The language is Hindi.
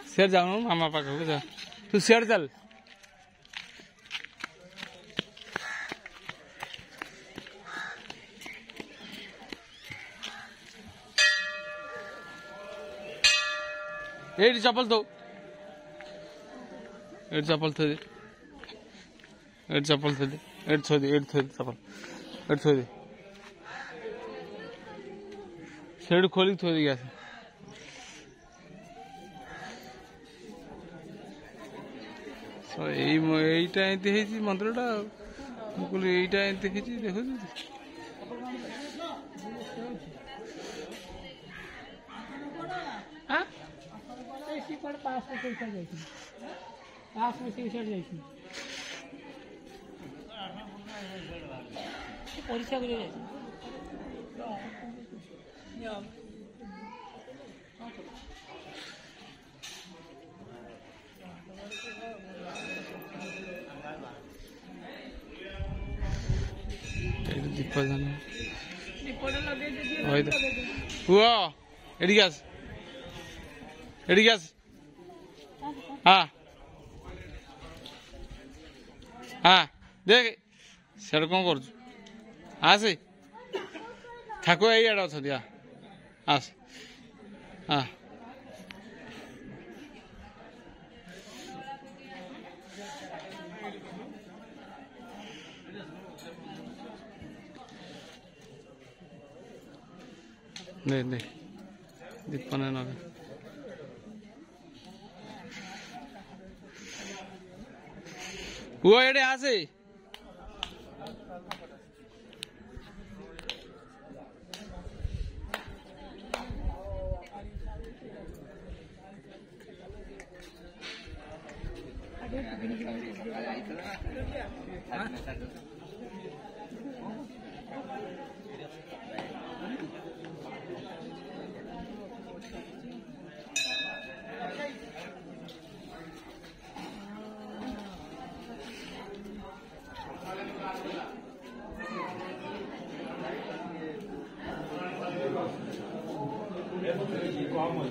सियार जाऊँ मामा पाखक जा तू सियार चल एट चप्पल तो एट चप्पल थोड़ी एट चप्पल थोड़ी एट थोड़ी चप्पल एट थोड़ी शेड खोली थोड़ी गया এইটা এতে হয়েছি মন্ত্রটা ମୁଁ କହିଲି এইটা ଏମିତି ହେଇଛି ଦେଖୁଛୁ ପରୀକ୍ଷା କରିବା दीप हुआ एडिगास हाँ हाँ देख सेठ कौन कर आसे ठाकुर यही अच्छा आस हाँ नहीं नहीं दीपन है ना वो एडे आसे Como